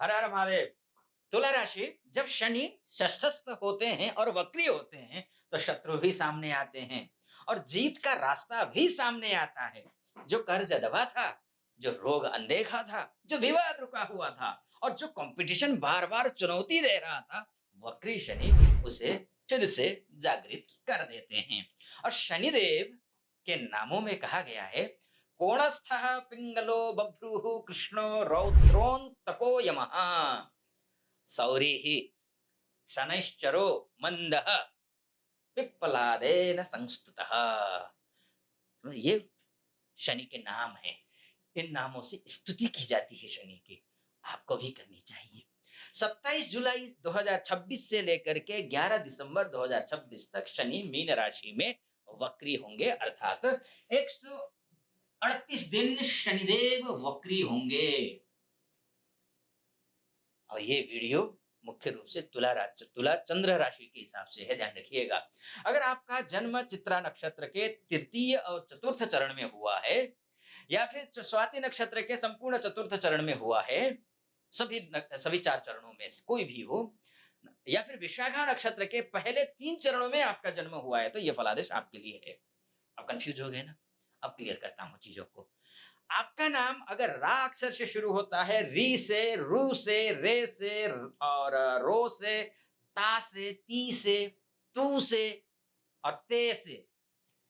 हर हर महादेव। तुला राशि, जब शनि षष्ठस्थ होते हैं और वक्री होते हैं तो शत्रु भी सामने आते हैं और जीत का रास्ता भी सामने आता है। जो कर्ज दबा था, जो रोग अनदेखा था, जो विवाद रुका हुआ था और जो कंपटीशन बार बार चुनौती दे रहा था, वक्री शनि उसे फिर से जागृत कर देते हैं। और शनिदेव के नामों में कहा गया है, कोणस्थः पिंगलो बभ्रुः कृष्णो रौद्रोन्तको यमः, सौरिः शनैश्चरो मंदः पिप्पलादेन संस्तुतः। ये शनि के नाम है। इन नामों से स्तुति की जाती है शनि की, आपको भी करनी चाहिए। 27 जुलाई 2026 से लेकर के 11 दिसंबर 2026 तक शनि मीन राशि में वक्री होंगे, अर्थात 138 दिन शनिदेव वक्री होंगे। और ये वीडियो मुख्य रूप से तुला चंद्र राशि के हिसाब से है, ध्यान रखिएगा। अगर आपका जन्म चित्रा नक्षत्र के तृतीय और चतुर्थ चरण में हुआ है या फिर स्वाति नक्षत्र के संपूर्ण चतुर्थ चरण में हुआ है, सभी 4 चरणों में कोई भी हो, या फिर विशाखा नक्षत्र के पहले 3 चरणों में आपका जन्म हुआ है, तो यह फलादेश आपके लिए है। अब कंफ्यूज हो गए ना? अब क्लियर करता हूं चीजों को। आपका नाम अगर रा अक्षर से शुरू होता है, री से, रू से, रे से और रो से, ता से, ती से, तू से और ते से,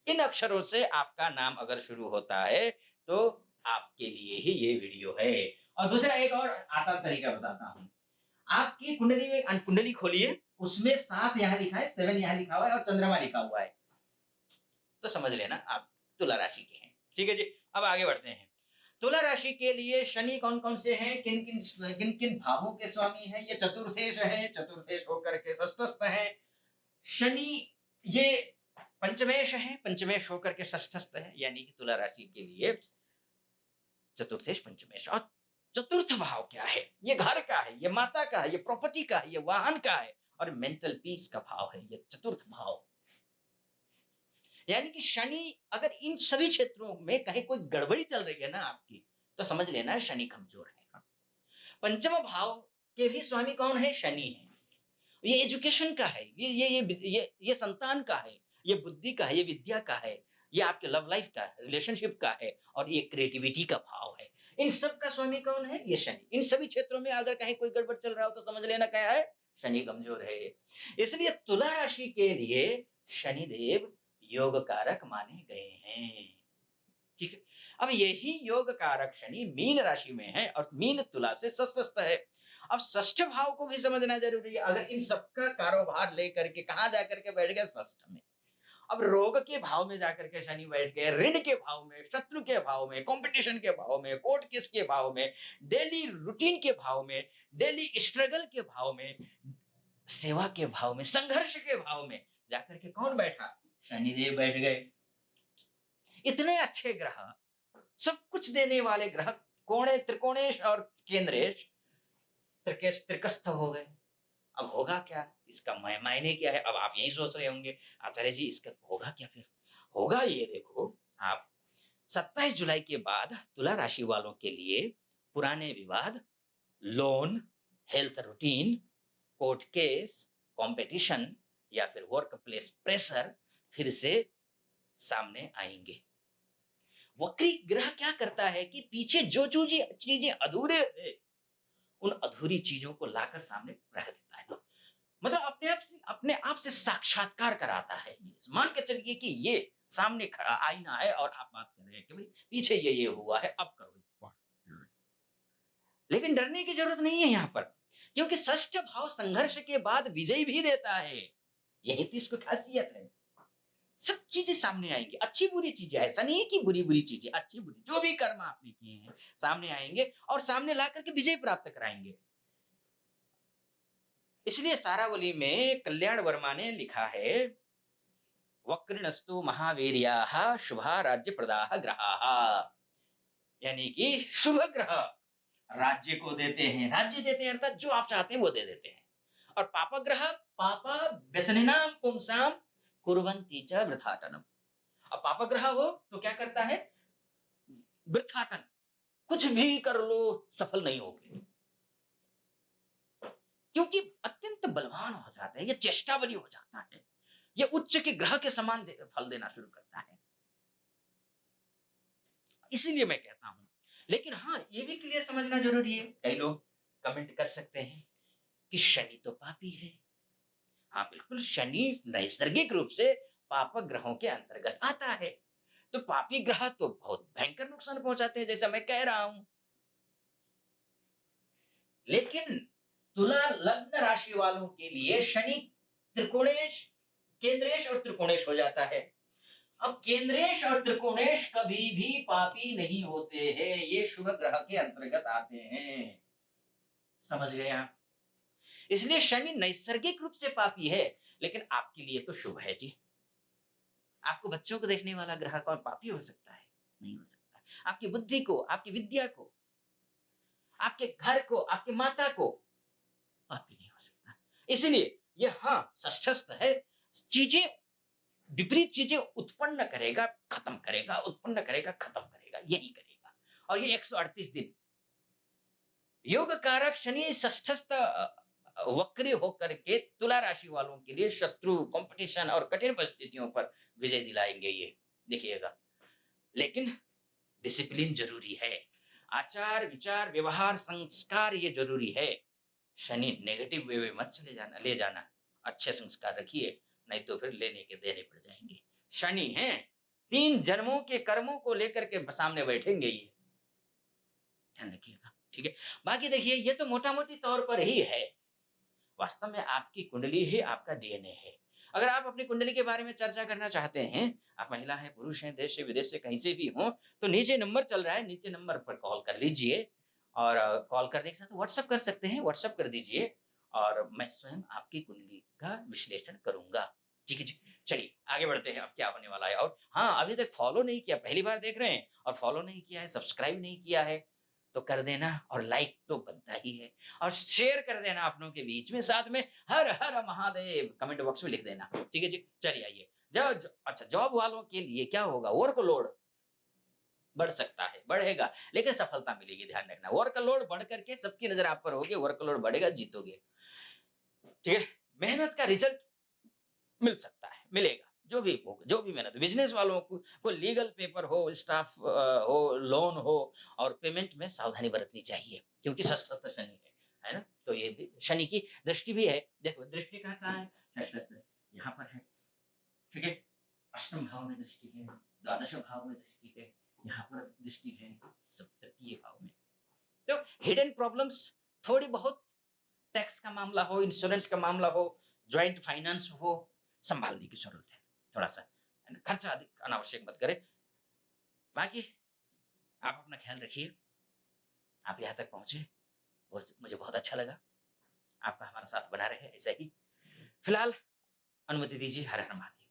इन अक्षरों से आपका नाम अगर शुरू होता है तो आपके लिए ही ये वीडियो है। और दूसरा एक और आसान तरीका बताता हूं। आपकी कुंडली में कुंडली खोलिए, उसमें 7 यहां लिखा है, 7 यहां लिखा हुआ है और चंद्रमा लिखा हुआ है, तो समझ लेना आप तुला राशि के हैं। ठीक है जी, अब आगे बढ़ते हैं। तुला राशि के लिए शनि कौन कौन से हैं, किन किन भावों के स्वामी हैं? ये चतुर्थेश है, चतुर्थेश होकर के षष्ठस्थ है। शनि ये पंचमेश है, पंचमेश होकर के षष्ठस्थ है, यानी कि तुला राशि के लिए चतुर्थेश पंचमेश। और चतुर्थ भाव क्या है? ये घर का है, ये माता का है, ये प्रॉपर्टी का है, ये वाहन का है और मेंटल पीस का भाव है, ये चतुर्थ भाव। यानी कि शनि अगर इन सभी क्षेत्रों में कहीं कोई गड़बड़ी चल रही है ना आपकी, तो समझ लेना शनि कमजोर है। पंचम भाव के भी स्वामी कौन है? शनि है। ये एजुकेशन का है, ये संतान का है, ये बुद्धि का है, ये विद्या का है, ये आपके लव लाइफ का है, रिलेशनशिप का है और ये क्रिएटिविटी का भाव है। इन सब का स्वामी कौन है? ये शनि। इन सभी क्षेत्रों में अगर कहीं कोई गड़बड़ चल रहा हो तो समझ लेना क्या है? शनि कमजोर है। इसलिए तुला राशि के लिए शनिदेव योग कारक माने गए हैं। ठीक है। अब यही योग कारक शनि मीन राशि में है और मीन तुला से षष्ठस्थ है। अब षष्ठ भाव को भी समझना जरूरी है। अगर इन सबका कारोबार लेकर के कहां जाकर के बैठ गए? षष्ठ में। अब रोग के भाव में जाकर के शनि बैठ गए, ऋण के भाव में, शत्रु के भाव में, कंपटीशन के भाव में, कोर्ट केस के भाव में, डेली रूटीन के भाव में, डेली स्ट्रगल के भाव में, सेवा के भाव में, संघर्ष के भाव में जाकर के कौन बैठा? शनिदेव बैठ गए। इतने अच्छे ग्रह, सब कुछ देने वाले ग्रह कोणे त्रिकोणेश और केंद्रेश त्रिकस्थ हो गए। अब होगा क्या? इसका मायने क्या है? अब आप यही सोच रहे होंगे आचार्य जी इसका होगा क्या? फिर होगा ये देखो, आप 27 जुलाई के बाद तुला राशि वालों के लिए पुराने विवाद, loan, health routine, court case, competition या फिर वर्क प्लेस प्रेशर फिर से सामने आएंगे। वक्री ग्रह क्या करता है कि पीछे जो जो चीजें अधूरे थे, उन अधूरी चीजों को लाकर सामने रख देता है। मतलब अपने आप से साक्षात्कार कराता है। ये मान के चलिए कि ये सामने आईना है और आप बात कर रहे हैं कि भाई पीछे ये हुआ है, अब करो इसको। लेकिन डरने की जरूरत नहीं है यहाँ पर, क्योंकि षष्ठ भाव संघर्ष के बाद विजय भी देता है। यही तो इसकी खासियत है। सब चीजें सामने आएंगी, अच्छी बुरी चीजें, ऐसा नहीं है कि बुरी बुरी चीजें, अच्छी बुरी जो भी कर्म आपने किए हैं सामने आएंगे और सामने ला करके विजय प्राप्त कराएंगे। इसलिए सारावली में कल्याण वर्मा ने लिखा है, वक्रिणस्तु महावीर्याः शुभा राज्य प्रदाः ग्रहाः, यानी कि शुभ ग्रह राज्य को देते हैं, राज्य देते हैं अर्थात जो आप चाहते हैं वो दे देते हैं। और पाप ग्रह पापा व्यसनिनाम पुंसाम कुर्वन्ति च वृथाटनम। अब पाप ग्रह हो तो क्या करता है? वृथाटन, कुछ भी कर लो सफल नहीं होगे। क्योंकि अत्यंत बलवान हो जाते हैं, ये चेष्टाबली हो जाता है, ये उच्च के ग्रह के समान फल देना शुरू करता है। इसीलिए मैं कहता हूं, लेकिन हाँ, ये भी क्लियर समझना जरूरी है। कई लोग कमेंट कर सकते हैं कि शनि तो पापी है। हाँ बिल्कुल, शनि नैसर्गिक रूप से पापक ग्रहों के अंतर्गत आता है। तो पापी ग्रह तो बहुत भयंकर नुकसान पहुंचाते हैं, जैसा मैं कह रहा हूं। लेकिन तुला लग्न राशि वालों के लिए शनि त्रिकोणेश, केंद्रेश और त्रिकोणेश हो जाता है। अब केंद्रेश और त्रिकोणेश कभी भी पापी नहीं होते हैं, ये शुभ ग्रह के अंतर्गत आते हैं। समझ गए आप? इसलिए शनि नैसर्गिक रूप से पापी है, लेकिन आपके लिए तो शुभ है जी। आपको बच्चों को देखने वाला ग्रह कौन पापी हो सकता है? नहीं हो सकता। आपकी बुद्धि को, आपकी विद्या को, आपके घर को, आपकी माता को पापी नहीं हो सकता। इसीलिए ये हाँ षष्ठस्थ है, चीजें, विपरीत चीजें उत्पन्न करेगा, खत्म करेगा, उत्पन्न करेगा, खत्म करेगा, यही करेगा। और ये 138 दिन योग कारक शनि षष्ठस्थ वक्री होकर के तुला राशि वालों के लिए शत्रु, कंपटीशन और कठिन परिस्थितियों पर विजय दिलाएंगे, ये देखिएगा। लेकिन डिसिप्लिन जरूरी है, आचार विचार व्यवहार संस्कार ये जरूरी है। शनि नेगेटिव वे में मत चले जाना, ले जाना, अच्छे संस्कार रखिए, नहीं तो फिर लेने के देने पड़ जाएंगे। शनि हैं, 3 जन्मों के कर्मों को लेकर के सामने बैठेंगे ये, ध्यान रखिएगा, ठीक है। बाकी देखिए, ये तो मोटा मोटी तौर पर ही है, वास्तव में आपकी कुंडली ही आपका डीएनए है। अगर आप अपनी कुंडली के बारे में चर्चा करना चाहते हैं, आप महिला हैं, पुरुष हैं, देश से विदेश से कहीं से भी हों, तो नीचे नंबर चल रहा है, नीचे नंबर पर कॉल कर लीजिए और कॉल करने के साथ व्हाट्सएप कर सकते हैं, व्हाट्सएप कर दीजिए और मैं स्वयं आपकी कुंडली का विश्लेषण करूँगा। ठीक है जी, चलिए आगे बढ़ते हैं, अब क्या होने वाला है। और हाँ, अभी तक फॉलो नहीं किया, पहली बार देख रहे हैं और फॉलो नहीं किया है, सब्सक्राइब नहीं किया है, तो कर देना, और लाइक तो बनता ही है, और शेयर कर देना अपनों के बीच में, साथ में हर हर महादेव कमेंट बॉक्स में लिख देना। ठीक है जी, चलिए आइए। अच्छा, जॉब वालों के लिए क्या होगा? वर्कलोड बढ़ सकता है, बढ़ेगा, लेकिन सफलता मिलेगी, ध्यान रखना। वर्कलोड बढ़ करके सबकी नजर आप पर होगी, वर्कलोड बढ़ेगा, जीतोगे। ठीक है, मेहनत का रिजल्ट मिल सकता है, मिलेगा, जो भी होगा, जो भी मेहनत। बिजनेस वालों को लीगल पेपर हो, स्टाफ हो, लोन हो, और पेमेंट में सावधानी बरतनी चाहिए, क्योंकि षष्ठस्थ शनि है ना? तो ये भी शनि की दृष्टि भी है। देखो दृष्टि कहाँ है? षष्ठस्थ यहाँ पर है, ठीक है। अष्टम भाव में दृष्टि है, द्वादश भाव में दृष्टि है, यहाँ पर दृष्टि है, सब तृतीय भाव में। तो हिडन प्रॉब्लम्स थोड़ी बहुत, टैक्स का मामला हो, इंश्योरेंस का मामला हो, ज्वाइंट फाइनेंस हो, संभालने की जरूरत है थोड़ा सा, है ना? खर्चा अधिक अनावश्यक मत करें। बाकी आप अपना ख्याल रखिए। आप यहाँ तक पहुंचे, मुझे बहुत अच्छा लगा। आपका हमारा साथ बना रहे ऐसा ही। फिलहाल अनुमति दीजिए। हर हर महादेव।